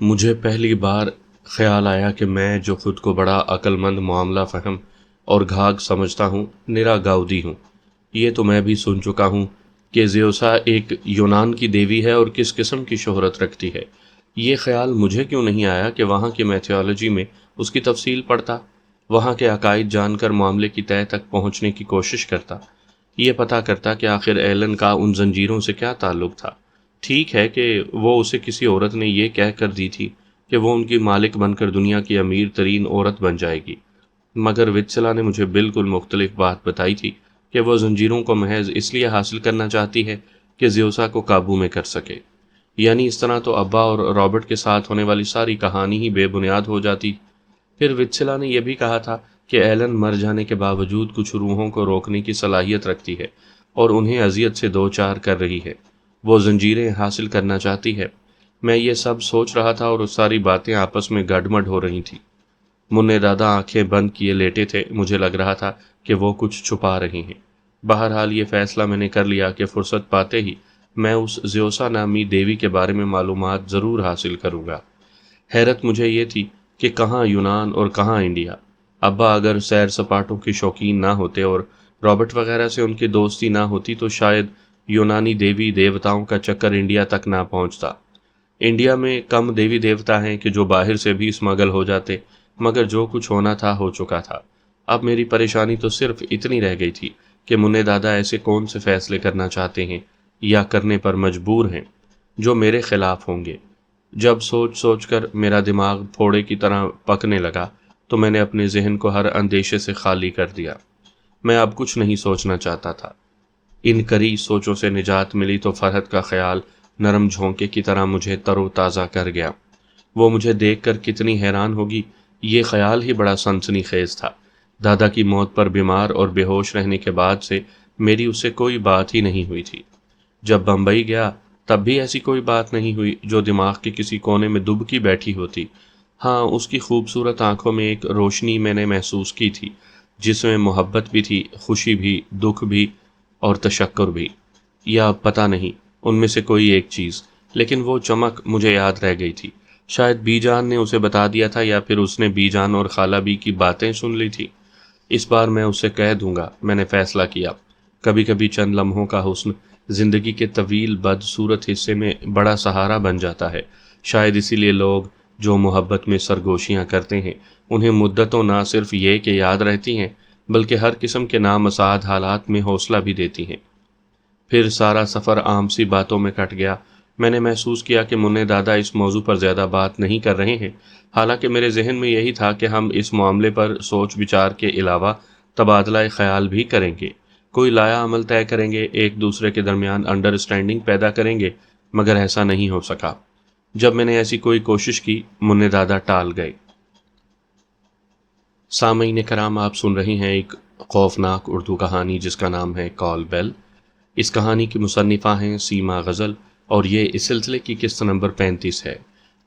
مجھے پہلی بار خیال آیا کہ میں جو خود کو بڑا عقل مند معاملہ فہم اور گھاگ سمجھتا ہوں نرا گاؤدی ہوں۔ یہ تو میں بھی سن چکا ہوں کہ زیوسا ایک یونان کی دیوی ہے اور کس قسم کی شہرت رکھتی ہے۔ یہ خیال مجھے کیوں نہیں آیا کہ وہاں کی میتھولوجی میں اس کی تفصیل پڑھتا، وہاں کے عقائد جان کر معاملے کی تہہ تک پہنچنے کی کوشش کرتا، یہ پتہ کرتا کہ آخر ایلن کا ان زنجیروں سے کیا تعلق تھا۔ ٹھیک ہے کہ وہ اسے کسی عورت نے یہ کہہ کر دی تھی کہ وہ ان کی مالک بن کر دنیا کی امیر ترین عورت بن جائے گی، مگر وتسلا نے مجھے بالکل مختلف بات بتائی تھی کہ وہ زنجیروں کو محض اس لیے حاصل کرنا چاہتی ہے کہ زیوسا کو قابو میں کر سکے۔ یعنی اس طرح تو ابا اور رابرٹ کے ساتھ ہونے والی ساری کہانی ہی بے بنیاد ہو جاتی۔ پھر وتسلا نے یہ بھی کہا تھا کہ ایلن مر جانے کے باوجود کچھ روحوں کو روکنے کی صلاحیت رکھتی ہے اور انہیں اذیت سے دوچار کر رہی ہے، وہ زنجیریں حاصل کرنا چاہتی ہے۔ میں یہ سب سوچ رہا تھا اور وہ ساری باتیں آپس میں گڈمڈ ہو رہی تھیں۔ منع دادا آنکھیں بند کیے لیٹے تھے، مجھے لگ رہا تھا کہ وہ کچھ چھپا رہے ہیں۔ بہرحال یہ فیصلہ میں نے کر لیا کہ فرصت پاتے ہی میں اس زیوسا نامی دیوی کے بارے میں معلومات ضرور حاصل کروں گا۔ حیرت مجھے یہ تھی کہ کہاں یونان اور کہاں انڈیا۔ ابا اگر سیر سپاٹوں کے شوقین نہ ہوتے اور رابرٹ وغیرہ سے ان کی دوستی نہ ہوتی تو شاید یونانی دیوی دیوتاؤں کا چکر انڈیا تک نہ پہنچتا۔ انڈیا میں کم دیوی دیوتا ہیں کہ جو باہر سے بھی اسمگل ہو جاتے، مگر جو کچھ ہونا تھا ہو چکا تھا۔ اب میری پریشانی تو صرف اتنی رہ گئی تھی کہ منع دادا ایسے کون سے فیصلے کرنا چاہتے ہیں یا کرنے پر مجبور ہیں جو میرے خلاف ہوں گے۔ جب سوچ سوچ کر میرا دماغ پھوڑے کی طرح پکنے لگا تو میں نے اپنے ذہن کو ہر اندیشے سے خالی کر دیا۔ میں اب کچھ نہیں سوچنا چاہتا تھا۔ ان کری سوچوں سے نجات ملی تو فرحت کا خیال نرم جھونکے کی طرح مجھے تر و تازہ کر گیا۔ وہ مجھے دیکھ کر کتنی حیران ہوگی، یہ خیال ہی بڑا سنسنی خیز تھا۔ دادا کی موت پر بیمار اور بے ہوش رہنے کے بعد سے میری اس سے کوئی بات ہی نہیں ہوئی تھی۔ جب بمبئی گیا تب بھی ایسی کوئی بات نہیں ہوئی جو دماغ کے کسی کونے میں دبکی بیٹھی ہوتی۔ ہاں، اس کی خوبصورت آنکھوں میں ایک روشنی میں نے محسوس کی تھی جس میں محبت بھی تھی، خوشی بھی، دکھ بھی اور تشکر بھی، یا پتہ نہیں ان میں سے کوئی ایک چیز، لیکن وہ چمک مجھے یاد رہ گئی تھی۔ شاید بی جان نے اسے بتا دیا تھا یا پھر اس نے بی جان اور خالہ بی کی باتیں سن لی تھی۔ اس بار میں اسے کہہ دوں گا، میں نے فیصلہ کیا۔ کبھی کبھی چند لمحوں کا حسن زندگی کے طویل بدصورت حصے میں بڑا سہارا بن جاتا ہے۔ شاید اسی لیے لوگ جو محبت میں سرگوشیاں کرتے ہیں انہیں مدتوں نہ صرف یہ کہ یاد رہتی ہیں بلکہ ہر قسم کے نامساعد حالات میں حوصلہ بھی دیتی ہیں۔ پھر سارا سفر عام سی باتوں میں کٹ گیا۔ میں نے محسوس کیا کہ منع دادا اس موضوع پر زیادہ بات نہیں کر رہے ہیں، حالانکہ میرے ذہن میں یہی تھا کہ ہم اس معاملے پر سوچ بچار کے علاوہ تبادلہ خیال بھی کریں گے، کوئی لایا عمل طے کریں گے، ایک دوسرے کے درمیان انڈرسٹینڈنگ پیدا کریں گے، مگر ایسا نہیں ہو سکا۔ جب میں نے ایسی کوئی کوشش کی، منع دادا ٹال گئے۔ سامعین کرام، آپ سن رہے ہیں ایک خوفناک اردو کہانی جس کا نام ہے کال بیل۔ اس کہانی کی مصنفہ ہیں سیما غزل اور یہ اس سلسلے کی قسط نمبر 35 ہے۔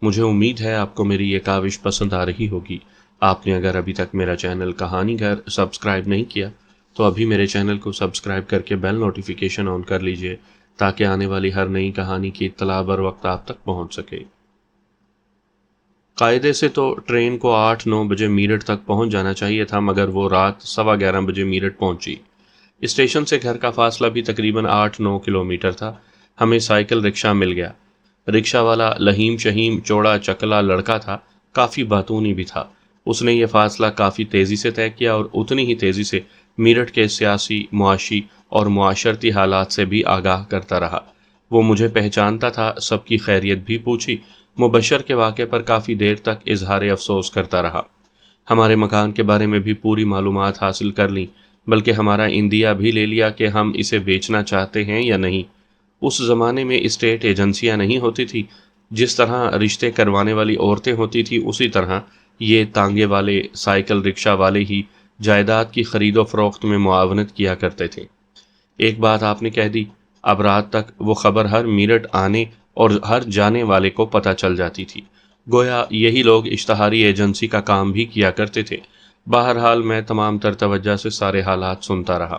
مجھے امید ہے آپ کو میری یہ کاوش پسند آ رہی ہوگی۔ آپ نے اگر ابھی تک میرا چینل کہانی گھر سبسکرائب نہیں کیا تو ابھی میرے چینل کو سبسکرائب کر کے بیل نوٹیفیکیشن آن کر لیجئے تاکہ آنے والی ہر نئی کہانی کی اطلاع بر وقت آپ تک پہنچ سکے۔ قاعدے سے تو ٹرین کو 8-9 بجے میرٹھ تک پہنچ جانا چاہیے تھا، مگر وہ رات 11:15 بجے میرٹھ پہنچی۔ اسٹیشن سے گھر کا فاصلہ بھی تقریباً 8-9 کلومیٹر تھا۔ ہمیں سائیکل رکشہ مل گیا۔ رکشہ والا لہیم شہیم چوڑا چکلا لڑکا تھا، کافی باتونی بھی تھا۔ اس نے یہ فاصلہ کافی تیزی سے طے کیا اور اتنی ہی تیزی سے میرٹھ کے سیاسی، معاشی اور معاشرتی حالات سے بھی آگاہ کرتا رہا۔ وہ مجھے پہچانتا تھا، سب کی خیریت بھی پوچھی، مبشر کے واقعے پر کافی دیر تک اظہار افسوس کرتا رہا۔ ہمارے مکان کے بارے میں بھی پوری معلومات حاصل کر لیں، بلکہ ہمارا اندیا بھی لے لیا کہ ہم اسے بیچنا چاہتے ہیں یا نہیں۔ اس زمانے میں اسٹیٹ ایجنسیاں نہیں ہوتی تھی، جس طرح رشتے کروانے والی عورتیں ہوتی تھی اسی طرح یہ تانگے والے سائیکل رکشہ والے ہی جائیداد کی خرید و فروخت میں معاونت کیا کرتے تھے۔ ایک بات آپ نے کہہ دی، اب رات تک وہ خبر ہر میرٹھ آنے اور ہر جانے والے کو پتہ چل جاتی تھی، گویا یہی لوگ اشتہاری ایجنسی کا کام بھی کیا کرتے تھے۔ بہرحال میں تمام تر توجہ سے سارے حالات سنتا رہا۔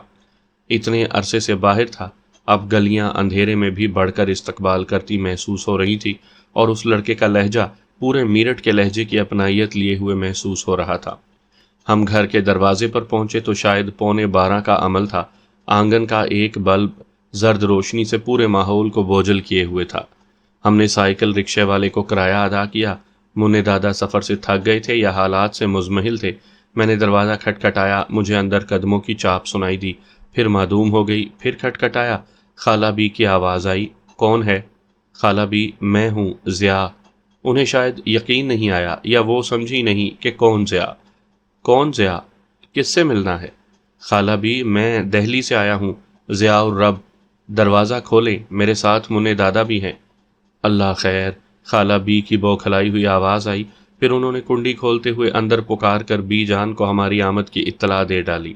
اتنے عرصے سے باہر تھا، اب گلیاں اندھیرے میں بھی بڑھ کر استقبال کرتی محسوس ہو رہی تھی، اور اس لڑکے کا لہجہ پورے میرٹھ کے لہجے کی اپنائیت لیے ہوئے محسوس ہو رہا تھا۔ ہم گھر کے دروازے پر پہنچے تو شاید 11:15 کا عمل تھا۔ آنگن کا ایک بلب زرد روشنی سے پورے ماحول کو بوجھل کیے ہوئے تھا۔ ہم نے سائیکل رکشے والے کو کرایہ ادا کیا۔ منّے دادا سفر سے تھک گئے تھے یا حالات سے مزمحل تھے۔ میں نے دروازہ کھٹکھٹایا، مجھے اندر قدموں کی چاپ سنائی دی، پھر معدوم ہو گئی، پھر کھٹکھٹایا، خالہ بی کی آواز آئی، کون ہے؟ خالہ بی، میں ہوں، ضیاء۔ انہیں شاید یقین نہیں آیا یا وہ سمجھی نہیں کہ کون ضیاء؟ کون ضیاء؟ کس سے ملنا ہے؟ خالہ بی، میں دہلی سے آیا ہوں، ضیاء الرب۔ دروازہ کھولیں، میرے ساتھ منّے دادا بھی ہیں۔ اللہ خیر، خالہ بی کی بوکھلائی ہوئی آواز آئی، پھر انہوں نے کنڈی کھولتے ہوئے اندر پکار کر بی جان کو ہماری آمد کی اطلاع دے ڈالی۔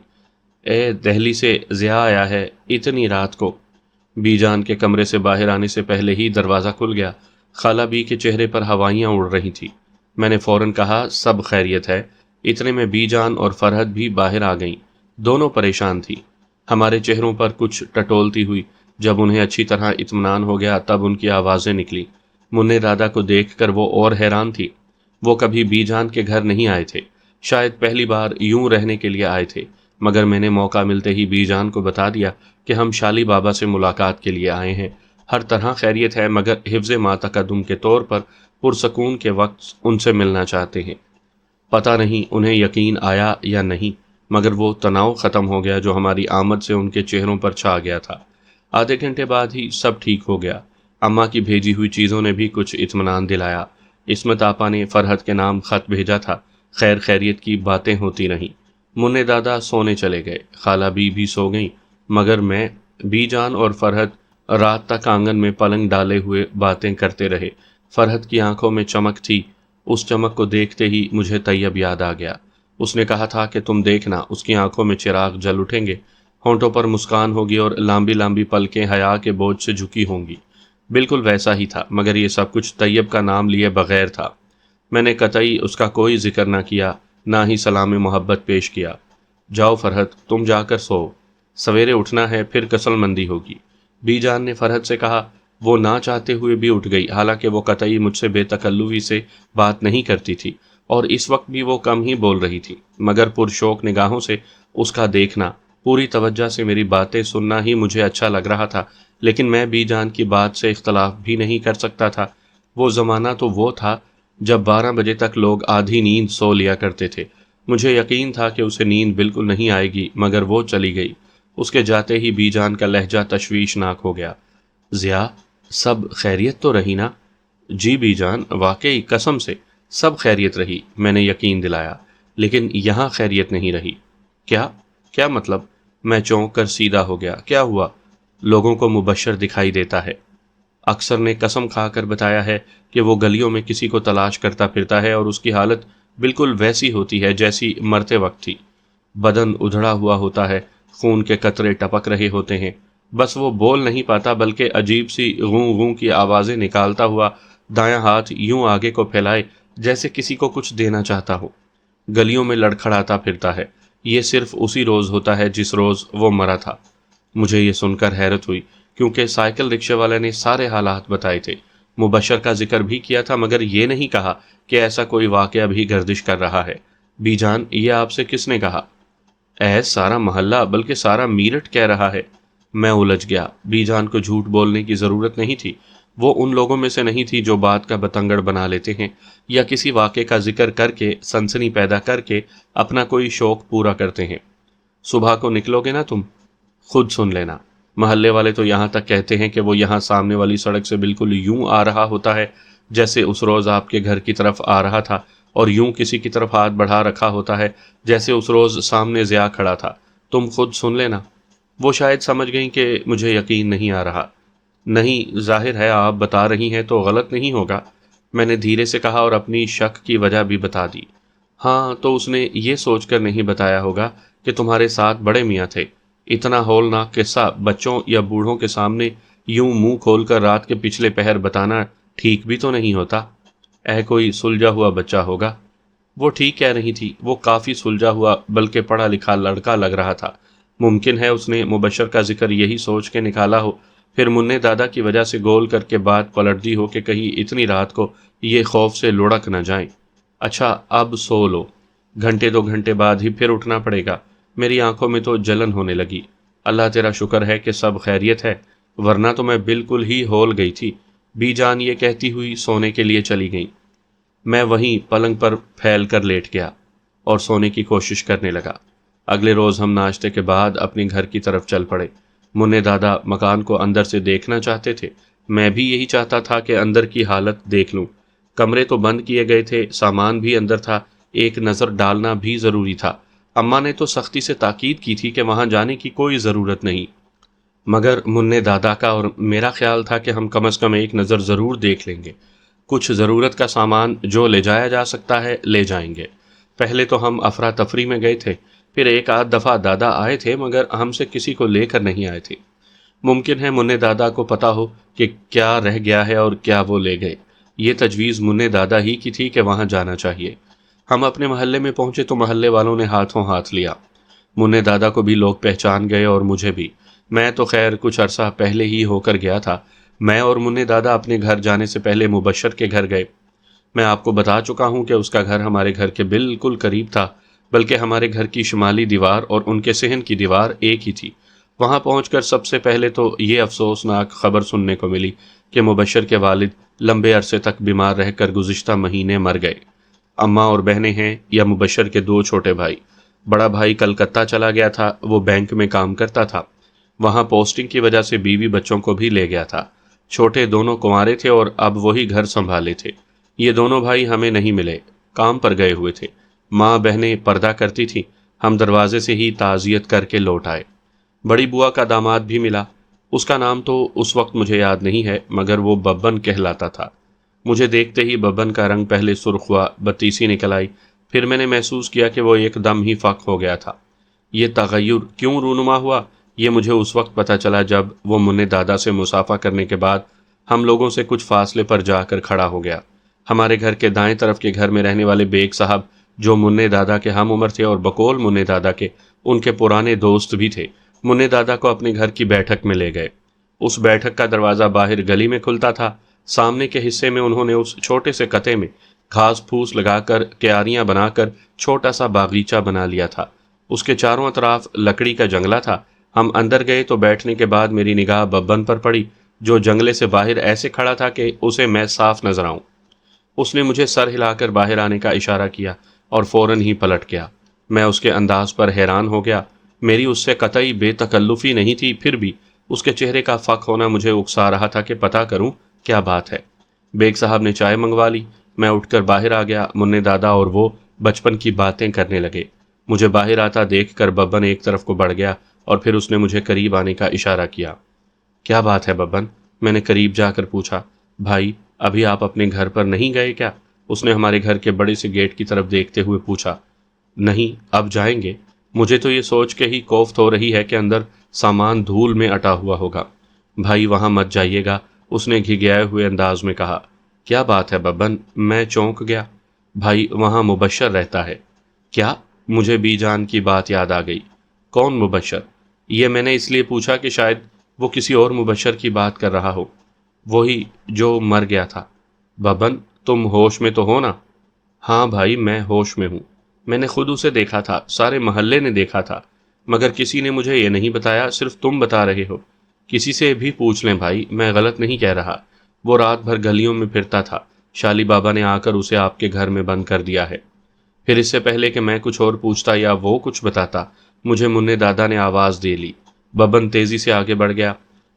اے دہلی سے ضیاء آیا ہے، اتنی رات کو۔ بی جان کے کمرے سے باہر آنے سے پہلے ہی دروازہ کھل گیا۔ خالہ بی کے چہرے پر ہوائیاں اڑ رہی تھی۔ میں نے فوراً کہا، سب خیریت ہے۔ اتنے میں بی جان اور فرحت بھی باہر آ گئیں۔ دونوں پریشان تھی۔ ہمارے چہروں پر کچھ ٹٹولتی ہوئی۔ جب انہیں اچھی طرح اطمینان ہو گیا تب ان کی آوازیں نکلی۔ منّے دادا کو دیکھ کر وہ اور حیران تھی۔ وہ کبھی بی جان کے گھر نہیں آئے تھے، شاید پہلی بار یوں رہنے کے لیے آئے تھے، مگر میں نے موقع ملتے ہی بی جان کو بتا دیا کہ ہم شالی بابا سے ملاقات کے لیے آئے ہیں۔ ہر طرح خیریت ہے، مگر حفظ ما تقدم کے طور پر پرسکون کے وقت ان سے ملنا چاہتے ہیں۔ پتہ نہیں انہیں یقین آیا یا نہیں، مگر وہ تناؤ ختم ہو گیا جو ہماری آمد سے ان کے چہروں پر چھا گیا تھا۔ آدھے گھنٹے بعد ہی سب ٹھیک ہو گیا۔ اماں کی بھیجی ہوئی چیزوں نے بھی کچھ اطمینان دلایا۔ عصمت آپا نے فرحت کے نام خط بھیجا تھا۔ خیر خیریت کی باتیں ہوتی رہیں۔ منّے دادا سونے چلے گئے، خالہ بی بھی سو گئیں، مگر میں، بی جان اور فرحت رات تک آنگن میں پلنگ ڈالے ہوئے باتیں کرتے رہے۔ فرحت کی آنکھوں میں چمک تھی۔ اس چمک کو دیکھتے ہی مجھے طیب یاد آ گیا۔ اس نے کہا تھا کہ تم دیکھنا، اس کی آنکھوں میں چراغ جل اٹھیں گے، ہونٹوں پر مسکان ہوگی اور لامبی لامبی پلکیں حیا کے بوجھ سے جھکی ہوں گی۔ بالکل ویسا ہی تھا، مگر یہ سب کچھ طیب کا نام لیے بغیر تھا۔ میں نے قطعی اس کا کوئی ذکر نہ کیا، نہ ہی سلام محبت پیش کیا۔ جاؤ فرحت، تم جا کر سو، سویرے اٹھنا ہے، پھر کسل مندی ہوگی۔ بی جان نے فرحت سے کہا۔ وہ نہ چاہتے ہوئے بھی اٹھ گئی، حالانکہ وہ قطعی مجھ سے بے تکلفی سے بات نہیں کرتی تھی، اور اس وقت بھی وہ کم ہی بول رہی تھی، مگر پرشوق نگاہوں سے اس کا دیکھنا، پوری توجہ سے میری باتیں سننا ہی مجھے اچھا لگ رہا تھا۔ لیکن میں بی جان کی بات سے اختلاف بھی نہیں کر سکتا تھا۔ وہ زمانہ تو وہ تھا جب 12 بجے تک لوگ آدھی نیند سو لیا کرتے تھے۔ مجھے یقین تھا کہ اسے نیند بالکل نہیں آئے گی، مگر وہ چلی گئی۔ اس کے جاتے ہی بی جان کا لہجہ تشویشناک ہو گیا۔ ضیاء، سب خیریت تو رہی نا؟ جی بی جان، واقعی قسم سے سب خیریت رہی، میں نے یقین دلایا، لیکن یہاں خیریت نہیں رہی۔ کیا مطلب؟ میں چونک کر سیدھا ہو گیا۔ کیا ہوا؟ لوگوں کو مبشر دکھائی دیتا ہے۔ اکثر نے قسم کھا کر بتایا ہے کہ وہ گلیوں میں کسی کو تلاش کرتا پھرتا ہے اور اس کی حالت بالکل ویسی ہوتی ہے جیسی مرتے وقت تھی۔ بدن ادھڑا ہوا ہوتا ہے، خون کے قطرے ٹپک رہے ہوتے ہیں، بس وہ بول نہیں پاتا، بلکہ عجیب سی غوں غوں کی آوازیں نکالتا ہوا دایاں ہاتھ یوں آگے کو پھیلائے جیسے کسی کو کچھ دینا چاہتا ہو۔ گلیوں میں لڑکھڑاتا پھرتا ہے۔ یہ صرف اسی روز ہوتا ہے جس روز وہ مرا تھا۔ مجھے یہ سن کر حیرت ہوئی، کیونکہ سائیکل رکشے والے نے سارے حالات بتائے تھے، مبشر کا ذکر بھی کیا تھا، مگر یہ نہیں کہا کہ ایسا کوئی واقعہ بھی گردش کر رہا ہے۔ بی جان، یہ آپ سے کس نے کہا؟ سارا محلہ، بلکہ سارا میرٹھ کہہ رہا ہے۔ میں الجھ گیا۔ بی جان کو جھوٹ بولنے کی ضرورت نہیں تھی۔ وہ ان لوگوں میں سے نہیں تھی جو بات کا بتنگڑ بنا لیتے ہیں یا کسی واقعے کا ذکر کر کے سنسنی پیدا کر کے اپنا کوئی شوق پورا کرتے ہیں۔ صبح کو نکلو گے نا تم؟ خود سن لینا۔ محلے والے تو یہاں تک کہتے ہیں کہ وہ یہاں سامنے والی سڑک سے بالکل یوں آ رہا ہوتا ہے جیسے اس روز آپ کے گھر کی طرف آ رہا تھا، اور یوں کسی کی طرف ہاتھ بڑھا رکھا ہوتا ہے جیسے اس روز سامنے ضیاء کھڑا تھا۔ تم خود سن لینا۔ وہ شاید سمجھ گئیں کہ مجھے یقین نہیں آ رہا۔ نہیں، ظاہر ہے آپ بتا رہی ہیں تو غلط نہیں ہوگا، میں نے دھیرے سے کہا، اور اپنی شک کی وجہ بھی بتا دی۔ ہاں، تو اس نے یہ سوچ کر نہیں بتایا ہوگا کہ تمہارے ساتھ بڑے میاں تھے۔ اتنا ہولناک قصہ بچوں یا بوڑھوں کے سامنے یوں منہ کھول کر رات کے پچھلے پہر بتانا ٹھیک بھی تو نہیں ہوتا۔ کوئی سلجھا ہوا بچہ ہوگا۔ وہ ٹھیک کہہ رہی تھی، وہ کافی سلجھا ہوا بلکہ پڑھا لکھا لڑکا لگ رہا تھا۔ ممکن ہے اس نے مبشر کا ذکر یہی سوچ کے نکالا ہو پھر منع دادا کی وجہ سے گول کر کے بات پلٹ دی ہو کہ کہیں اتنی رات کو یہ خوف سے لڑک نہ جائیں۔ اچھا اب سو لو، گھنٹے 2 گھنٹے بعد ہی پھر اٹھنا پڑے گا۔ میری آنکھوں میں تو جلن ہونے لگی۔ اللہ تیرا شکر ہے کہ سب خیریت ہے، ورنہ تو میں بالکل ہی ہول گئی تھی۔ بی جان یہ کہتی ہوئی سونے کے لیے چلی گئیں۔ میں وہیں پلنگ پر پھیل کر لیٹ گیا اور سونے کی کوشش کرنے لگا۔ اگلے روز ہم ناشتے کے بعد اپنے گھر کی طرف چل پڑے۔ منع دادا مکان کو اندر سے دیکھنا چاہتے تھے، میں بھی یہی چاہتا تھا کہ اندر کی حالت دیکھ لوں۔ کمرے تو بند کیے گئے تھے، سامان بھی اندر تھا، ایک نظر ڈالنا بھی ضروری تھا۔ اماں نے تو سختی سے تاکید کی تھی کہ وہاں جانے کی کوئی ضرورت نہیں، مگر منع دادا کا اور میرا خیال تھا کہ ہم کم از کم ایک نظر ضرور دیکھ لیں گے۔ کچھ ضرورت کا سامان جو لے جایا جا سکتا ہے لے جائیں گے۔ پہلے تو ہم افراتفری میں گئے تھے، پھر ایک آدھ دفعہ دادا آئے تھے مگر ہم سے کسی کو لے کر نہیں آئے تھے۔ ممکن ہے منع دادا کو پتا ہو کہ کیا رہ گیا ہے اور کیا وہ لے گئے۔ یہ تجویز منع دادا ہی کی تھی کہ وہاں جانا چاہیے۔ ہم اپنے محلے میں پہنچے تو محلے والوں نے ہاتھوں ہاتھ لیا۔ منع دادا کو بھی لوگ پہچان گئے اور مجھے بھی۔ میں تو خیر کچھ عرصہ پہلے ہی ہو کر گیا تھا۔ میں اور منع دادا اپنے گھر جانے سے پہلے مبشر کے گھر گئے۔ میں آپ کو بتا چکا ہوں کہ اس کا گھر ہمارے گھر کے بالکل قریب تھا، بلکہ ہمارے گھر کی شمالی دیوار اور ان کے صحن کی دیوار ایک ہی تھی۔ وہاں پہنچ کر سب سے پہلے تو یہ افسوسناک خبر سننے کو ملی کہ مبشر کے والد لمبے عرصے تک بیمار رہ کر گزشتہ مہینے مر گئے۔ اماں اور بہنیں ہیں یا مبشر کے 2 چھوٹے بھائی۔ بڑا بھائی کلکتہ چلا گیا تھا، وہ بینک میں کام کرتا تھا، وہاں پوسٹنگ کی وجہ سے بیوی بچوں کو بھی لے گیا تھا۔ چھوٹے دونوں کنوارے تھے اور اب وہی گھر سنبھالے تھے۔ یہ دونوں بھائی ہمیں نہیں ملے، کام پر گئے ہوئے تھے۔ ماں بہنیں پردہ کرتی تھیں، ہم دروازے سے ہی تعزیت کر کے لوٹ آئے۔ بڑی بوا کا داماد بھی ملا، اس کا نام تو اس وقت مجھے یاد نہیں ہے مگر وہ ببن کہلاتا تھا۔ مجھے دیکھتے ہی ببن کا رنگ پہلے سرخ ہوا، بتیسی نکل آئی، پھر میں نے محسوس کیا کہ وہ ایک دم ہی فق ہو گیا تھا۔ یہ تغیر کیوں رونما ہوا یہ مجھے اس وقت پتہ چلا جب وہ منع دادا سے مصافحہ کرنے کے بعد ہم لوگوں سے کچھ فاصلے پر جا کر کھڑا ہو گیا۔ ہمارے گھر کے دائیں طرف کے گھر میں رہنے والے بیگ صاحب جو منع دادا کے ہم عمر تھے اور بقول منع دادا کے ان کے پرانے دوست بھی تھے، منع دادا کو اپنے گھر کی بیٹھک میں لے گئے۔ اس بیٹھک کا دروازہ باہر گلی میں کھلتا تھا۔ سامنے کے حصے میں انہوں نے اس چھوٹے سے کتے میں گھاس پھوس لگا کر کیاریاں بنا کر چھوٹا سا باغیچہ بنا لیا تھا۔ اس کے چاروں اطراف لکڑی کا جنگلہ تھا۔ ہم اندر گئے تو بیٹھنے کے بعد میری نگاہ ببن پر پڑی جو جنگلے سے باہر ایسے کھڑا تھا کہ اسے میں صاف نظر آؤں۔ اس نے مجھے سر ہلا کر باہر آنے کا اشارہ کیا اور فوراً ہی پلٹ گیا۔ میں اس کے انداز پر حیران ہو گیا۔ میری اس سے قطعی بے تکلفی نہیں تھی، پھر بھی اس کے چہرے کا فق ہونا مجھے اکسا رہا تھا کہ پتہ کروں کیا بات ہے۔ بیگ صاحب نے چائے منگوا لی۔ میں اٹھ کر باہر آ گیا۔ منع دادا اور وہ بچپن کی باتیں کرنے لگے۔ مجھے باہر آتا دیکھ کر ببن ایک طرف کو بڑھ گیا اور پھر اس نے مجھے قریب آنے کا اشارہ کیا۔ کیا بات ہے ببن؟ میں نے قریب جا کر پوچھا۔ بھائی ابھی آپ اپنے گھر پر نہیں گئے کیا؟ اس نے ہمارے گھر کے بڑے سے گیٹ کی طرف دیکھتے ہوئے پوچھا۔ نہیں، اب جائیں گے۔ مجھے تو یہ سوچ کے ہی کوفت ہو رہی ہے کہ اندر سامان دھول میں اٹا ہوا ہوگا۔ بھائی وہاں مت جائیے گا، اس نے گھگیائے ہوئے انداز میں کہا۔ کیا بات ہے ببن؟ میں چونک گیا۔ بھائی وہاں مبشر رہتا ہے۔ کیا؟ مجھے بی جان کی بات یاد آ گئی۔ کون مبشر؟ یہ میں نے اس لیے پوچھا کہ شاید وہ کسی اور مبشر کی بات کر رہا ہو۔ وہی جو مر گیا تھا۔ ببن تم ہوش میں تو ہو نا؟ ہاں بھائی میں ہوش میں ہوں۔ میں نے خود اسے دیکھا تھا، سارے محلے نے دیکھا تھا، مگر کسی نے مجھے یہ نہیں بتایا، صرف تم بتا رہے ہو۔ کسی سے بھی پوچھ لیں بھائی، میں غلط نہیں کہہ رہا۔ وہ رات بھر گلیوں میں پھرتا تھا، شالی بابا نے آ کر اسے آپ کے گھر میں بند کر دیا ہے۔ پھر اس سے پہلے کہ میں کچھ اور پوچھتا یا وہ کچھ بتاتا، مجھے منع دادا نے آواز دے لی۔ ببن تیزی سے آگے بڑھ گیا۔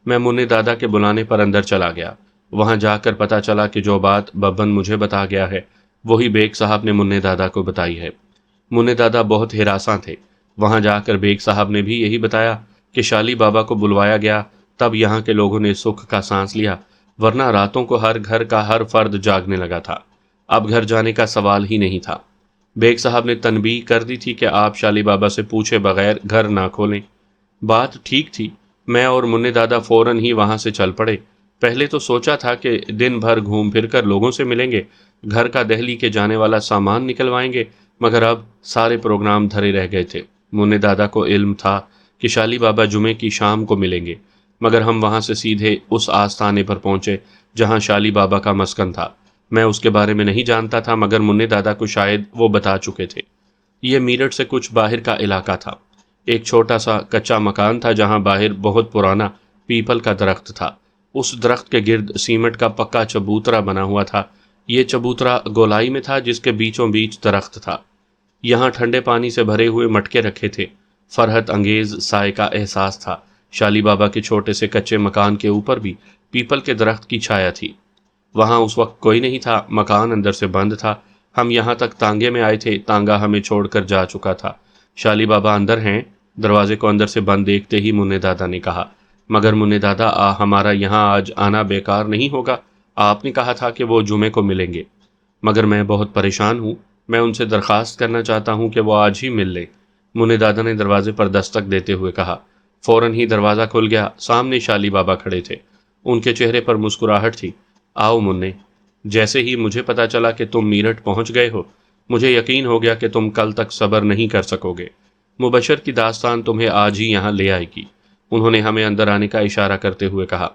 میں منع دادا کے بلانے پر اندر چلا گیا۔ وہاں جا کر پتا چلا کہ جو بات ببن مجھے بتا گیا ہے وہی بیگ صاحب نے منع دادا کو بتائی ہے۔ منع دادا بہت ہراساں تھے۔ وہاں جا کر بیگ صاحب نے بھی یہی بتایا کہ شالی بابا کو بلوایا گیا، تب یہاں کے لوگوں نے سکھ کا سانس لیا، ورنہ راتوں کو ہر گھر کا ہر فرد جاگنے لگا تھا۔ اب گھر جانے کا سوال ہی نہیں تھا۔ بیگ صاحب نے تنبیہ کر دی تھی کہ آپ شالی بابا سے پوچھے بغیر گھر نہ کھولیں۔ بات ٹھیک تھی۔ میں اور منع دادا فوراً ہی وہاں سے چل پڑے۔ پہلے تو سوچا تھا کہ دن بھر گھوم پھر کر لوگوں سے ملیں گے، گھر کا دہلی کے جانے والا سامان نکلوائیں گے، مگر اب سارے پروگرام دھرے رہ گئے تھے۔ منع دادا کو علم تھا کہ شالی بابا جمعے کی شام کو ملیں گے۔ مگر ہم وہاں سے سیدھے اس آستانے پر پہنچے جہاں شالی بابا کا مسکن تھا۔ میں اس کے بارے میں نہیں جانتا تھا، مگر منع دادا کو شاید وہ بتا چکے تھے۔ یہ میرٹھ سے کچھ باہر کا علاقہ تھا۔ ایک چھوٹا سا کچا مکان تھا جہاں باہر بہت پرانا پیپل کا درخت تھا۔ اس درخت کے گرد سیمنٹ کا پکا چبوترا بنا ہوا تھا۔ یہ چبوترا گولائی میں تھا جس کے بیچوں بیچ درخت تھا۔ یہاں ٹھنڈے پانی سے بھرے ہوئے مٹکے رکھے تھے۔ فرحت انگیز سائے کا احساس تھا۔ شالی بابا کے چھوٹے سے کچے مکان کے اوپر بھی پیپل کے درخت کی چھایا تھی۔ وہاں اس وقت کوئی نہیں تھا، مکان اندر سے بند تھا۔ ہم یہاں تک تانگے میں آئے تھے، تانگا ہمیں چھوڑ کر جا چکا تھا۔ شالی بابا اندر ہیں؟ دروازے کو اندر سے بند دیکھتے ہی منع دادا نے کہا۔ مگر منع دادا، ہمارا یہاں آج آنا بیکار نہیں ہوگا۔ آپ نے کہا تھا کہ وہ جمعے کو ملیں گے۔ مگر میں بہت پریشان ہوں، میں ان سے درخواست کرنا چاہتا ہوں کہ وہ آج ہی مل لیں۔ منع دادا نے دروازے پر دستک دیتے ہوئے کہا۔ فوراً ہی دروازہ کھل گیا۔ سامنے شالی بابا کھڑے تھے۔ ان کے چہرے پر مسکراہٹ تھی۔ آؤ منع، جیسے ہی مجھے پتا چلا کہ تم میرٹھ پہنچ گئے ہو، مجھے یقین ہو گیا کہ تم کل تک صبر نہیں کر سکو گے۔ مبشر کی داستان تمہیں آج ہی یہاں لے آئے گی۔ انہوں نے ہمیں اندر آنے کا اشارہ کرتے ہوئے کہا۔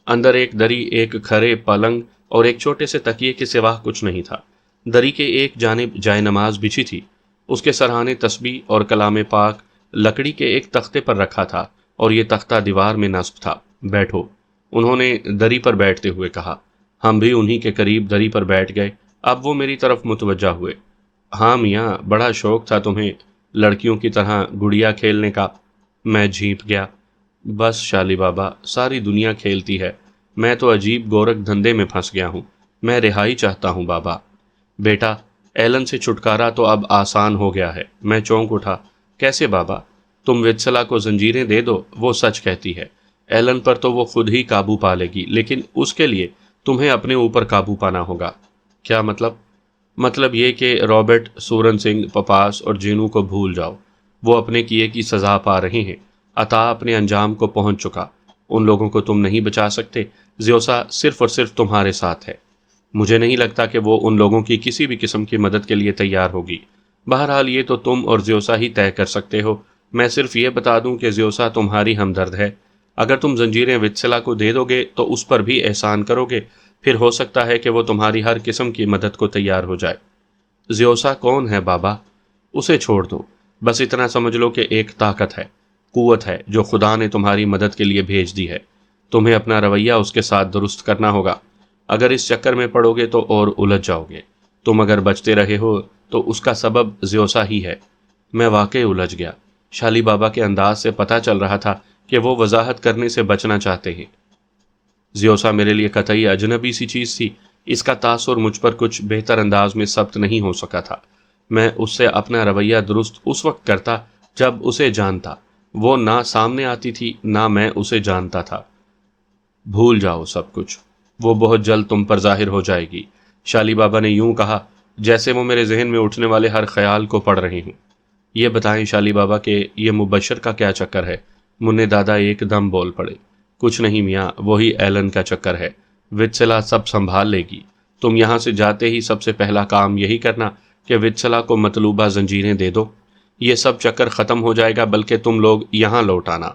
اندر ایک دری، ایک کھرے پلنگ اور ایک چھوٹے سے تکیے کے سوا کچھ نہیں تھا۔ دری کے ایک جانب جائے نماز بچھی تھی۔ اس کے سرہانے تسبیح اور کلام پاک لکڑی کے ایک تختے پر رکھا تھا اور یہ تختہ دیوار میں نصب تھا۔ بیٹھو، انہوں نے دری پر بیٹھتے ہوئے کہا۔ ہم بھی انہی کے قریب دری پر بیٹھ گئے۔ اب وہ میری طرف متوجہ ہوئے۔ ہاں میاں، بڑا شوق تھا تمہیں لڑکیوں کی طرح گڑیا کھیلنے کا۔ میں جھیپ گیا۔ بس شالی بابا، ساری دنیا کھیلتی ہے، میں تو عجیب گورکھ دھندے میں پھنس گیا ہوں۔ میں رہائی چاہتا ہوں بابا۔ بیٹا، ایلن سے چھٹکارا تو اب آسان ہو گیا ہے۔ میں چونک اٹھا۔ کیسے بابا؟ تم وتسلا کو زنجیریں دے دو، وہ سچ کہتی ہے۔ ایلن پر تو وہ خود ہی قابو پا لے گی، لیکن اس کے لیے تمہیں اپنے اوپر قابو پانا ہوگا۔ کیا مطلب؟ مطلب یہ کہ رابرٹ، سورن سنگھ، پپاس اور جینو کو بھول جاؤ۔ وہ اپنے کیے کی سزا پا رہے ہیں۔ عطا اپنے انجام کو پہنچ چکا۔ ان لوگوں کو تم نہیں بچا سکتے۔ زیوسا صرف اور صرف تمہارے ساتھ ہے۔ مجھے نہیں لگتا کہ وہ ان لوگوں کی کسی بھی قسم کی مدد کے لیے تیار ہوگی۔ بہرحال یہ تو تم اور زیوسا ہی طے کر سکتے ہو۔ میں صرف یہ بتا دوں کہ زیوسا تمہاری ہمدرد ہے۔ اگر تم زنجیریں وتسلا کو دے دو گے تو اس پر بھی احسان کرو گے، پھر ہو سکتا ہے کہ وہ تمہاری ہر قسم کی مدد کو تیار ہو جائے۔ زیوسا کون ہے بابا؟ اسے چھوڑ دو۔ بس اتنا سمجھ لو کہ ایک طاقت ہے، قوت ہے جو خدا نے تمہاری مدد کے لیے بھیج دی ہے۔ تمہیں اپنا رویہ اس کے ساتھ درست کرنا ہوگا۔ اگر اس چکر میں پڑو گے تو اور الجھ جاؤ گے۔ تم اگر بچتے رہے ہو تو اس کا سبب زیوسا ہی ہے۔ میں واقعی الجھ گیا۔ شالی بابا کے انداز سے پتہ چل رہا تھا کہ وہ وضاحت کرنے سے بچنا چاہتے ہیں۔ زیوسا میرے لیے قطعی اجنبی سی چیز تھی۔ اس کا تاثر مجھ پر کچھ بہتر انداز میں ثبت نہیں ہو سکا تھا۔ میں اس سے اپنا رویہ درست اس وقت کرتا جب اسے جانتا۔ وہ نہ سامنے آتی تھی، نہ میں اسے جانتا تھا۔ بھول جاؤ سب کچھ، وہ بہت جلد تم پر ظاہر ہو جائے گی۔ شالی بابا نے یوں کہا جیسے وہ میرے ذہن میں اٹھنے والے ہر خیال کو پڑھ رہے ہوں۔ یہ بتائیں شالی بابا کہ یہ مبشر کا کیا چکر ہے؟ منع دادا ایک دم بول پڑے۔ کچھ نہیں میاں، وہی ایلن کا چکر ہے۔ وتسلا سب سنبھال لے گی۔ تم یہاں سے جاتے ہی سب سے پہلا کام یہی کرنا کہ وتسلا کو مطلوبہ زنجیریں دے دو۔ یہ سب چکر ختم ہو جائے گا، بلکہ تم لوگ یہاں لوٹ آنا۔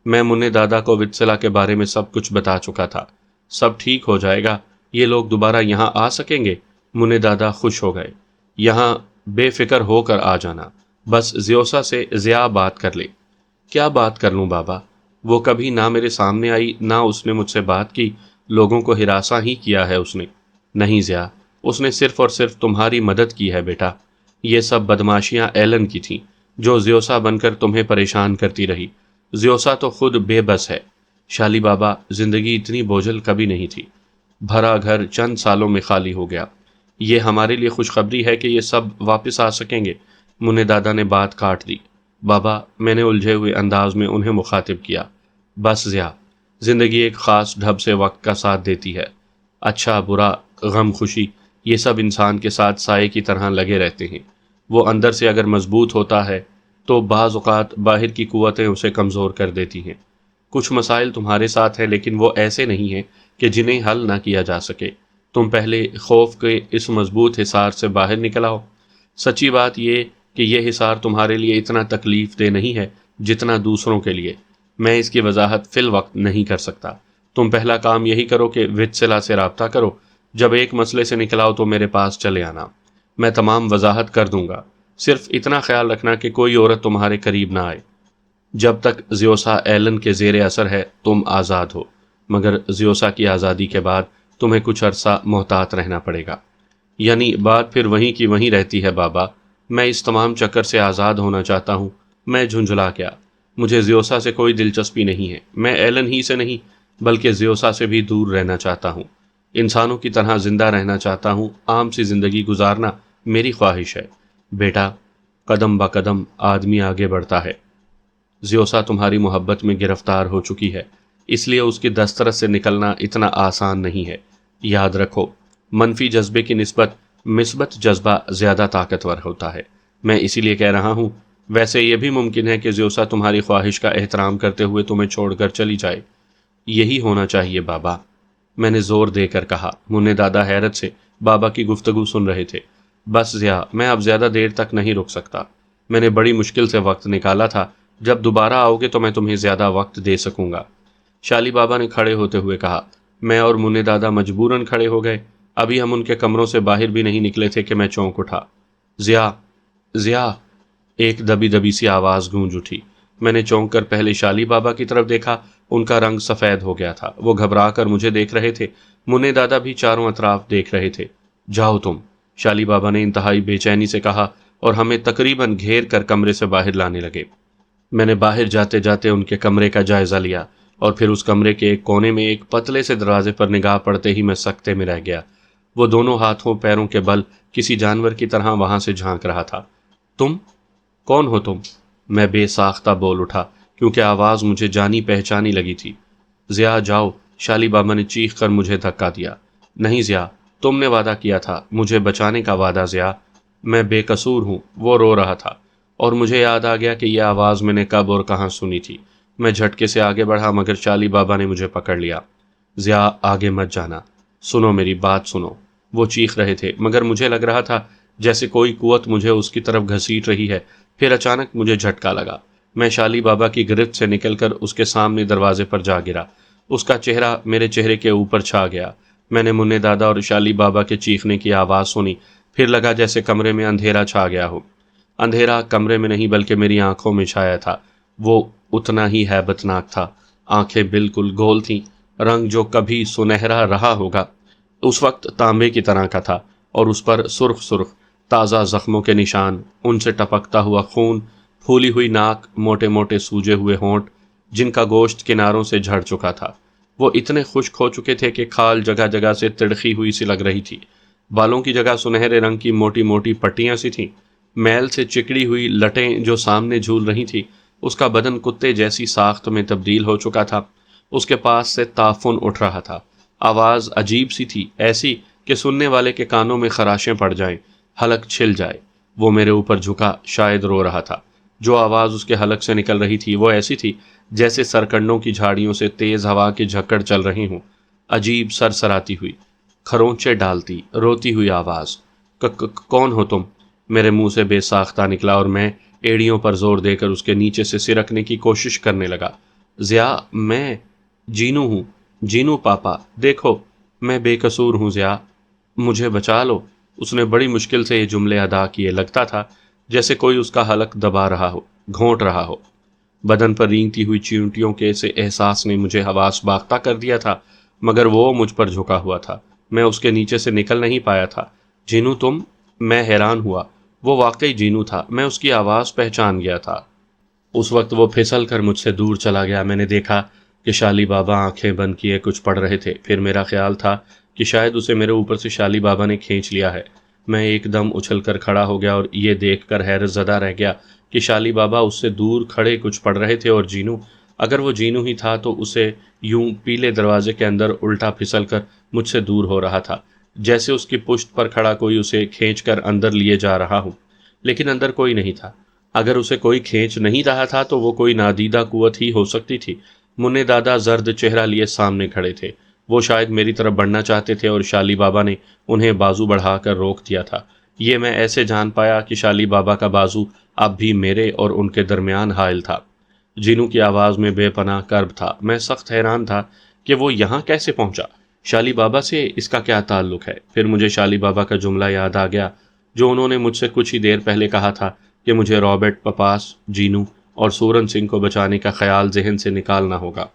میں منع دادا کو وتسلا کے بارے میں سب کچھ بتا چکا تھا۔ سب ٹھیک ہو جائے گا، یہ لوگ دوبارہ یہاں آ سکیں گے۔ منع دادا خوش ہو گئے۔ یہاں بے فکر ہو کر آ جانا، بس زیوسا سے ضیا بات کر لے۔ کیا بات کر لوں بابا؟ وہ کبھی نہ میرے سامنے آئی، نہ اس نے مجھ سے بات کی۔ لوگوں کو ہراساں ہی کیا ہے اس نے۔ نہیں ضیا، اس نے صرف اور صرف تمہاری مدد کی ہے بیٹا۔ یہ سب بدماشیاں ایلن کی تھیں، جو زیوسا بن کر تمہیں پریشان کرتی رہی۔ زیوسا تو خود بے بس ہے۔ شالی بابا، زندگی اتنی بوجھل کبھی نہیں تھی۔ بھرا گھر چند سالوں میں خالی ہو گیا۔ یہ ہمارے لیے خوشخبری ہے کہ یہ سب واپس آ سکیں گے۔ منع دادا نے بات کاٹ دی۔ بابا، میں نے الجھے ہوئے انداز میں انہیں مخاطب کیا، بس ضیا، زندگی ایک خاص ڈھب سے وقت کا ساتھ دیتی ہے۔ اچھا برا، غم خوشی، یہ سب انسان کے ساتھ سائے کی طرح لگے رہتے ہیں۔ وہ اندر سے اگر مضبوط ہوتا ہے تو بعض اوقات باہر کی قوتیں اسے کمزور کر دیتی ہیں۔ کچھ مسائل تمہارے ساتھ ہیں، لیکن وہ ایسے نہیں ہیں کہ جنہیں حل نہ کیا جا سکے۔ تم پہلے خوف کے اس مضبوط حصار سے باہر نکل آؤ۔ سچی بات یہ کہ یہ حصار تمہارے لیے اتنا تکلیف دہ نہیں ہے جتنا دوسروں کے لیے۔ میں اس کی وضاحت فی الوقت نہیں کر سکتا۔ تم پہلا کام یہی کرو کہ وتسلا سے رابطہ کرو، جب ایک مسئلے سے نکلاؤ تو میرے پاس چلے آنا، میں تمام وضاحت کر دوں گا۔ صرف اتنا خیال رکھنا کہ کوئی عورت تمہارے قریب نہ آئے۔ جب تک زیوسا ایلن کے زیر اثر ہے تم آزاد ہو، مگر زیوسا کی آزادی کے بعد تمہیں کچھ عرصہ محتاط رہنا پڑے گا۔ یعنی بات پھر وہیں کی وہیں رہتی ہے بابا، میں اس تمام چکر سے آزاد ہونا چاہتا ہوں۔ میں جھنجھلا گیا۔ مجھے زیوسا سے کوئی دلچسپی نہیں ہے، میں ایلن ہی سے نہیں بلکہ زیوسا سے بھی دور رہنا چاہتا ہوں، انسانوں کی طرح زندہ رہنا چاہتا ہوں، عام سی زندگی گزارنا میری خواہش ہے۔ بیٹا، قدم با قدم آدمی آگے بڑھتا ہے۔ زیوسا تمہاری محبت میں گرفتار ہو چکی ہے، اس لیے اس کی دسترس سے نکلنا اتنا آسان نہیں ہے۔ یاد رکھو، منفی جذبے کی نسبت مثبت جذبہ زیادہ طاقتور ہوتا ہے۔ میں اسی لیے کہہ رہا ہوں، ویسے یہ بھی ممکن ہے کہ زیوسا تمہاری خواہش کا احترام کرتے ہوئے تمہیں چھوڑ کر چلی جائے۔ یہی ہونا چاہیے بابا، میں نے زور دے کر کہا۔ مننے دادا حیرت سے بابا کی گفتگو سن رہے تھے۔ بس ضیا، میں اب زیادہ دیر تک نہیں رک سکتا۔ میں نے بڑی مشکل سے وقت نکالا تھا، جب دوبارہ آؤ گے تو میں تمہیں زیادہ وقت دے سکوں گا۔ شالی بابا نے کھڑے ہوتے ہوئے کہا۔ میں اور مننے دادا مجبوراً کھڑے ہو گئے۔ ابھی ہم ان کے کمروں سے باہر بھی نہیں نکلے تھے کہ میں چونک اٹھا۔ ضیا، ضیا، ایک دبی دبی سی آواز گونج اٹھی۔ میں نے چونک کر پہلے شالی بابا کی طرف دیکھا، ان کا رنگ سفید ہو گیا تھا، وہ گھبرا کر مجھے دیکھ رہے تھے۔ مننے دادا بھی چاروں اطراف دیکھ رہے تھے۔ جاؤ تم، شالی بابا نے انتہائی بے چینی سے کہا اور ہمیں تقریباً گھیر کر کمرے سے باہر لانے لگے۔ میں نے باہر جاتے جاتے ان کے کمرے کا جائزہ لیا اور پھر اس کمرے کے ایک کونے میں ایک پتلے سے دروازے پر نگاہ پڑتے ہی میں سکتے میں رہ گیا۔ وہ دونوں ہاتھوں پیروں کے بل کسی جانور کی طرح وہاں سے جھانک رہا تھا۔ تم کون ہو تم؟ میں بے ساختہ بول اٹھا کیونکہ آواز مجھے جانی پہچانی لگی تھی۔ ضیا جاؤ، شالی بابا نے چیخ کر مجھے دھکا دیا۔ نہیں ضیا، تم نے وعدہ کیا تھا مجھے بچانے کا وعدہ ضیا، میں بے قصور ہوں۔ وہ رو رہا تھا اور مجھے یاد آ گیا کہ یہ آواز میں نے کب اور کہاں سنی تھی۔ میں جھٹکے سے آگے بڑھا مگر شالی بابا نے مجھے پکڑ لیا۔ ضیا آگے مت جانا، سنو میری بات سنو۔ وہ چیخ رہے تھے مگر مجھے لگ رہا تھا جیسے کوئی قوت مجھے اس کی طرف گھسیٹ رہی ہے۔ پھر اچانک مجھے جھٹکا لگا۔ میں شالی بابا کی گرفت سے نکل کر اس کے سامنے دروازے پر جا گرا۔ اس کا چہرہ میرے چہرے کے اوپر چھا گیا۔ میں نے مننے دادا اور شالی بابا کے چیخنے کی آواز سنی، پھر لگا جیسے کمرے میں اندھیرا چھا گیا ہو۔ اندھیرا کمرے میں نہیں بلکہ میری آنکھوں میں چھایا تھا۔ وہ اتنا ہی ہیبت ناک تھا۔ آنکھیں بالکل گول تھیں، رنگ جو کبھی سنہرا رہا ہوگا اس وقت تانبے کی طرح کا تھا، اور اس پر سرخ سرخ تازہ زخموں کے نشان، ان سے ٹپکتا ہوا خون، پھولی ہوئی ناک، موٹے موٹے سوجے ہوئے ہونٹ جن کا گوشت کناروں سے جھڑ چکا تھا۔ وہ اتنے خشک ہو چکے تھے کہ کھال جگہ جگہ سے تڑخی ہوئی سی لگ رہی تھی۔ بالوں کی جگہ سنہرے رنگ کی موٹی موٹی پٹیاں سی تھیں۔ میل سے چکڑی ہوئی لٹیں جو سامنے جھول رہی تھی۔ اس کا بدن کتے جیسی ساخت میں تبدیل ہو چکا تھا۔ اس کے پاس سے تعفن اٹھ رہا تھا۔ آواز عجیب سی تھی، ایسی کہ سننے والے کے کانوں میں خراشیں پڑ جائیں، حلق چھل جائے۔ وہ میرے اوپر جھکا، شاید رو رہا تھا۔ جو آواز اس کے حلق سے نکل رہی تھی وہ ایسی تھی جیسے سرکنڈوں کی جھاڑیوں سے تیز ہوا کے جھکڑ چل رہی ہوں، عجیب سرسراتی ہوئی، کھرونچے ڈالتی، روتی ہوئی آواز۔ کون ہو تم؟ میرے منہ سے بے ساختہ نکلا اور میں ایڑیوں پر زور دے کر اس کے نیچے سے سرکنے کی کوشش کرنے لگا۔ ضیا، میں جینو ہوں، جینو پاپا، دیکھو میں بے قصور ہوں ضیا، مجھے بچا لو۔ اس نے بڑی مشکل سے یہ جملے ادا کیے، لگتا تھا جیسے کوئی اس کا حلق دبا رہا ہو، گھونٹ رہا ہو۔ بدن پر رینگتی ہوئی چیونٹیوں کے سے احساس نے مجھے حواس باختہ کر دیا تھا، مگر وہ مجھ پر جھکا ہوا تھا، میں اس کے نیچے سے نکل نہیں پایا تھا۔ جینو تم؟ میں حیران ہوا، وہ واقعی جینو تھا، میں اس کی آواز پہچان گیا تھا۔ اس وقت وہ پھسل کر مجھ سے دور چلا گیا۔ میں نے دیکھا کہ شالی بابا آنکھیں بند کیے کچھ پڑھ رہے تھے۔ پھر میرا خیال تھا کہ شاید اسے میرے اوپر سے شالی بابا نے کھینچ لیا ہے۔ میں ایک دم اچھل کر کھڑا ہو گیا اور یہ دیکھ کر حیرت زدہ رہ گیا کہ شالی بابا اس سے دور کھڑے کچھ پڑھ رہے تھے، اور جینو، اگر وہ جینو ہی تھا تو اسے یوں پیلے دروازے کے اندر الٹا پھسل کر مجھ سے دور ہو رہا تھا، جیسے اس کی پشت پر کھڑا کوئی اسے کھینچ کر اندر لیے جا رہا ہو، لیکن اندر کوئی نہیں تھا۔ اگر اسے کوئی کھینچ نہیں رہا تھا تو وہ کوئی نادیدہ قوت ہی ہو سکتی تھی۔ مننے دادا زرد چہرہ لیے سامنے کھڑے تھے۔ وہ شاید میری طرف بڑھنا چاہتے تھے اور شالی بابا نے انہیں بازو بڑھا کر روک دیا تھا۔ یہ میں ایسے جان پایا کہ شالی بابا کا بازو اب بھی میرے اور ان کے درمیان حائل تھا۔ جینو کی آواز میں بے پناہ کرب تھا۔ میں سخت حیران تھا کہ وہ یہاں کیسے پہنچا۔ شالی بابا سے اس کا کیا تعلق ہے؟ پھر مجھے شالی بابا کا جملہ یاد آ گیا جو انہوں نے مجھ سے کچھ ہی دیر پہلے کہا تھا کہ مجھے رابرٹ پپاس، جینو اور سورن سنگھ کو بچانے کا خیال ذہن سے نکالنا ہوگا۔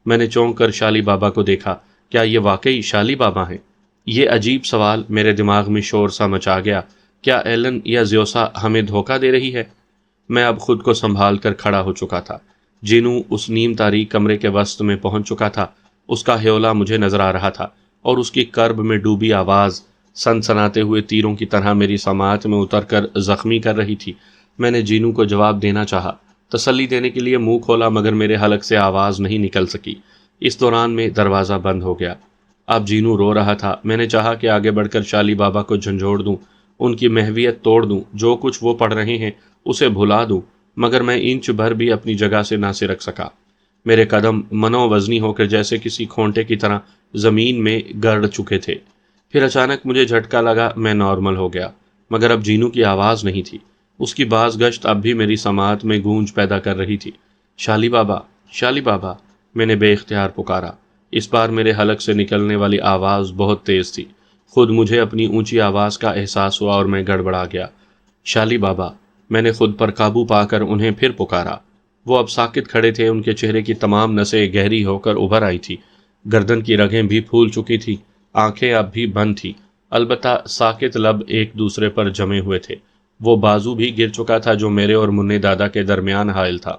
میں نے چونک کر شالی بابا کو دیکھا۔ کیا یہ واقعی شالی بابا ہیں؟ یہ عجیب سوال میرے دماغ میں شور سا مچا گیا۔ کیا ایلن یا زیوسا ہمیں دھوکہ دے رہی ہے؟ میں اب خود کو سنبھال کر کھڑا ہو چکا تھا۔ جینو اس نیم تاریک کمرے کے وسط میں پہنچ چکا تھا۔ اس کا ہیولا مجھے نظر آ رہا تھا اور اس کی کرب میں ڈوبی آواز سنسناتے ہوئے تیروں کی طرح میری سماعت میں اتر کر زخمی کر رہی تھی۔ میں نے جینو کو جواب دینا چاہا، تسلی دینے کے لیے منہ کھولا، مگر میرے حلق سے آواز نہیں نکل سکی۔ اس دوران میں دروازہ بند ہو گیا۔ اب جینو رو رہا تھا۔ میں نے چاہا کہ آگے بڑھ کر شالی بابا کو جھنجھوڑ دوں، ان کی محویت توڑ دوں، جو کچھ وہ پڑھ رہے ہیں اسے بھلا دوں، مگر میں انچ بھر بھی اپنی جگہ سے نہ سرک سکا۔ میرے قدم منو وزنی ہو کر جیسے کسی کھونٹے کی طرح زمین میں گڑ چکے تھے۔ پھر اچانک مجھے جھٹکا لگا، میں نارمل ہو گیا، مگر اب جینو کی آواز نہیں تھی۔ اس کی باز گشت اب بھی میری سماعت میں گونج پیدا کر رہی تھی۔ شالی بابا، شالی بابا، میں نے بے اختیار پکارا۔ اس بار میرے حلق سے نکلنے والی آواز بہت تیز تھی۔ خود مجھے اپنی اونچی آواز کا احساس ہوا اور میں گڑبڑا گیا۔ شالی بابا، میں نے خود پر قابو پا کر انہیں پھر پکارا۔ وہ اب ساکت کھڑے تھے، ان کے چہرے کی تمام نسیں گہری ہو کر ابھر آئی تھی، گردن کی رگیں بھی پھول چکی تھی، آنکھیں اب بھی بند تھی، البتہ ساکت لب ایک دوسرے پر جمے ہوئے تھے۔ وہ بازو بھی گر چکا تھا جو میرے اور منّے دادا کے درمیان حائل تھا۔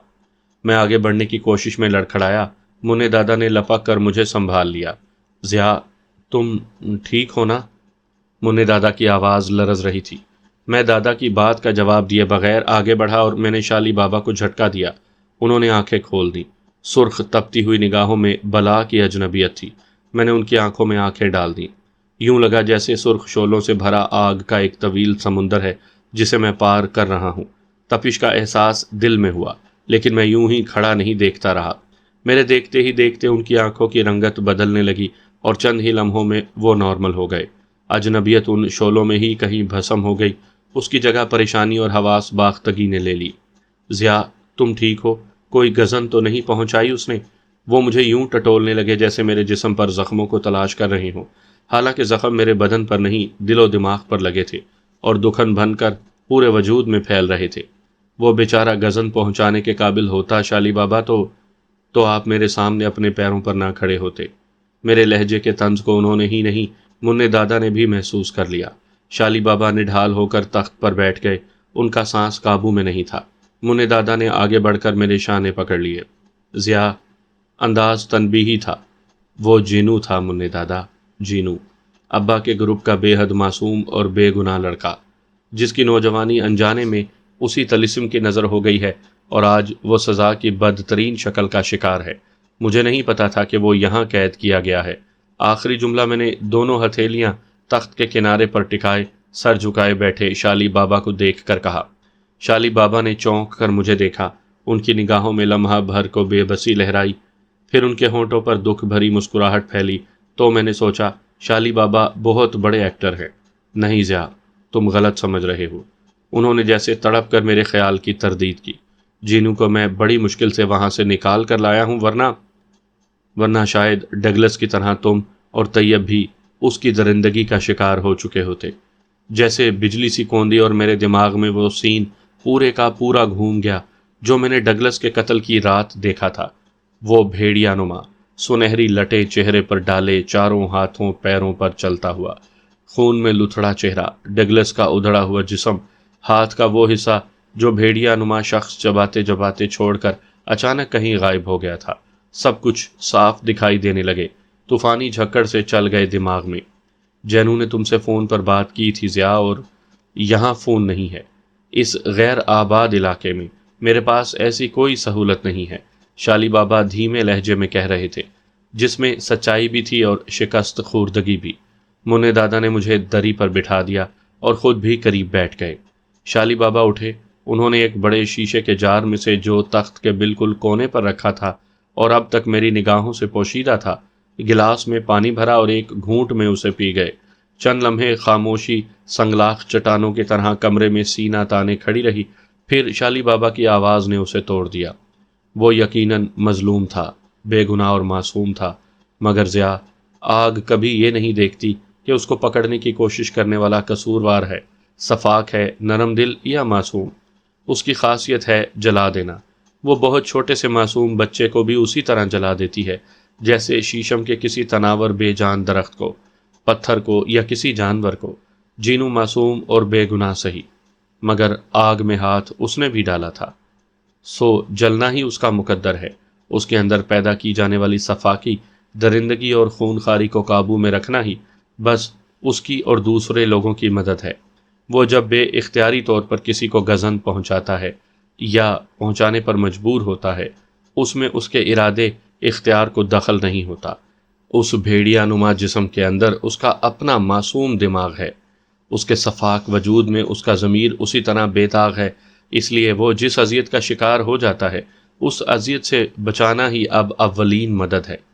میں آگے بڑھنے کی کوشش میں لڑکھڑایا۔ منّے دادا نے لپک کر مجھے سنبھال لیا۔ ضیاء، تم ٹھیک ہو نا؟ منّے دادا کی آواز لرز رہی تھی۔ میں دادا کی بات کا جواب دیے بغیر آگے بڑھا اور میں نے شالی بابا کو جھٹکا دیا۔ انہوں نے آنکھیں کھول دیں۔ سرخ تپتی ہوئی نگاہوں میں بلا کی اجنبیت تھی۔ میں نے ان کی آنکھوں میں آنکھیں ڈال دیں۔ یوں لگا جیسے سرخ شعلوں سے بھرا آگ کا ایک طویل سمندر ہے جسے میں پار کر رہا ہوں۔ تپش کا احساس دل میں ہوا، لیکن میں یوں ہی کھڑا نہیں دیکھتا رہا۔ میرے دیکھتے ہی دیکھتے ان کی آنکھوں کی رنگت بدلنے لگی اور چند ہی لمحوں میں وہ نارمل ہو گئے۔ اجنبیت ان شعلوں میں ہی کہیں بھسم ہو گئی، اس کی جگہ پریشانی اور حواس باختگی نے لے لی۔ ضیاء، تم ٹھیک ہو؟ کوئی گزن تو نہیں پہنچائی اس نے؟ وہ مجھے یوں ٹٹولنے لگے جیسے میرے جسم پر زخموں کو تلاش کر رہے ہوں، حالانکہ زخم میرے بدن پر نہیں دل و دماغ پر لگے تھے اور دکھن بن کر پورے وجود میں پھیل رہے تھے۔ وہ بیچارہ گزن پہنچانے کے قابل ہوتا شالی بابا تو آپ میرے سامنے اپنے پیروں پر نہ کھڑے ہوتے۔ میرے لہجے کے طنز کو انہوں نے ہی نہیں، منّے دادا نے بھی محسوس کر لیا۔ شالی بابا نڈھال ہو کر تخت پر بیٹھ گئے، ان کا سانس قابو میں نہیں تھا۔ منّے دادا نے آگے بڑھ کر میرے شانے پکڑ لیے۔ ضیاء، انداز تنبیہی تھا۔ وہ جینو تھا منّے دادا، جینو، ابا کے گروپ کا بے حد معصوم اور بے گناہ لڑکا، جس کی نوجوانی انجانے میں اسی طلسم کی نظر ہو گئی ہے اور آج وہ سزا کی بدترین شکل کا شکار ہے۔ مجھے نہیں پتا تھا کہ وہ یہاں قید کیا گیا ہے۔ آخری جملہ میں نے دونوں ہتھیلیاں تخت کے کنارے پر ٹکائے سر جھکائے بیٹھے شالی بابا کو دیکھ کر کہا۔ شالی بابا نے چونک کر مجھے دیکھا۔ ان کی نگاہوں میں لمحہ بھر کو بے بسی لہرائی، پھر ان کے ہونٹوں پر دکھ بھری مسکراہٹ پھیلی تو میں نے سوچا شالی بابا بہت بڑے ایکٹر ہیں۔ نہیں ضیاء، تم غلط سمجھ رہے ہو۔ انہوں نے جیسے تڑپ کر میرے خیال کی تردید کی۔ جینو کو میں بڑی مشکل سے وہاں سے نکال کر لایا ہوں، ورنہ شاید ڈگلس کی طرح تم اور طیب بھی اس کی درندگی کا شکار ہو چکے ہوتے۔ جیسے بجلی سی کوندی اور میرے دماغ میں وہ سین پورے کا پورا گھوم گیا جو میں نے ڈگلس کے قتل کی رات دیکھا تھا۔ وہ بھیڑیا نما، سنہری لٹے چہرے پر ڈالے، چاروں ہاتھوں پیروں پر چلتا ہوا، خون میں لتھڑا چہرہ، ڈگلس کا ادھڑا ہوا جسم، ہاتھ کا وہ حصہ جو بھیڑیا نما شخص چباتے چباتے چھوڑ کر اچانک کہیں غائب ہو گیا تھا۔ سب کچھ صاف دکھائی دینے لگے، طوفانی جھکڑ سے چل گئے دماغ میں۔ جینو نے تم سے فون پر بات کی تھی ضیاء، اور یہاں فون نہیں ہے۔ اس غیر آباد علاقے میں میرے پاس ایسی کوئی سہولت نہیں ہے، شالی بابا دھیمے لہجے میں کہہ رہے تھے، جس میں سچائی بھی تھی اور شکست خوردگی بھی۔ منّے دادا نے مجھے دری پر بٹھا دیا اور خود بھی قریب بیٹھ گئے۔ شالی بابا اٹھے۔ انہوں نے ایک بڑے شیشے کے جار میں سے جو تخت کے بالکل کونے پر رکھا تھا اور اب تک میری نگاہوں سے پوشیدہ تھا، گلاس میں پانی بھرا اور ایک گھونٹ میں اسے پی گئے۔ چند لمحے خاموشی سنگلاخ چٹانوں کی طرح کمرے میں سینہ تانے کھڑی رہی، پھر شالی بابا کی آواز نے اسے توڑ دیا۔ وہ یقیناً مظلوم تھا، بے گناہ اور معصوم تھا، مگر ضیاء آگ کبھی یہ نہیں دیکھتی کہ اس کو پکڑنے کی کوشش کرنے والا قصوروار ہے، صفاک ہے، نرم دل یا معصوم۔ اس کی خاصیت ہے جلا دینا۔ وہ بہت چھوٹے سے معصوم بچے کو بھی اسی طرح جلا دیتی ہے جیسے شیشم کے کسی تناور بے جان درخت کو، پتھر کو یا کسی جانور کو، جینو معصوم اور بے گناہ سہی، مگر آگ میں ہاتھ اس نے بھی ڈالا تھا۔ سو جلنا ہی اس کا مقدر ہے۔ اس کے اندر پیدا کی جانے والی صفاکی، درندگی اور خونخواری کو قابو میں رکھنا ہی بس اس کی اور دوسرے لوگوں کی مدد ہے۔ وہ جب بے اختیاری طور پر کسی کو گزن پہنچاتا ہے یا پہنچانے پر مجبور ہوتا ہے، اس میں اس کے ارادے اختیار کو دخل نہیں ہوتا۔ اس بھیڑیا نما جسم کے اندر اس کا اپنا معصوم دماغ ہے۔ اس کے صفاک وجود میں اس کا ضمیر اسی طرح بے داغ ہے، اس لیے وہ جس اذیت کا شکار ہو جاتا ہے، اس اذیت سے بچانا ہی اب اولین مدد ہے۔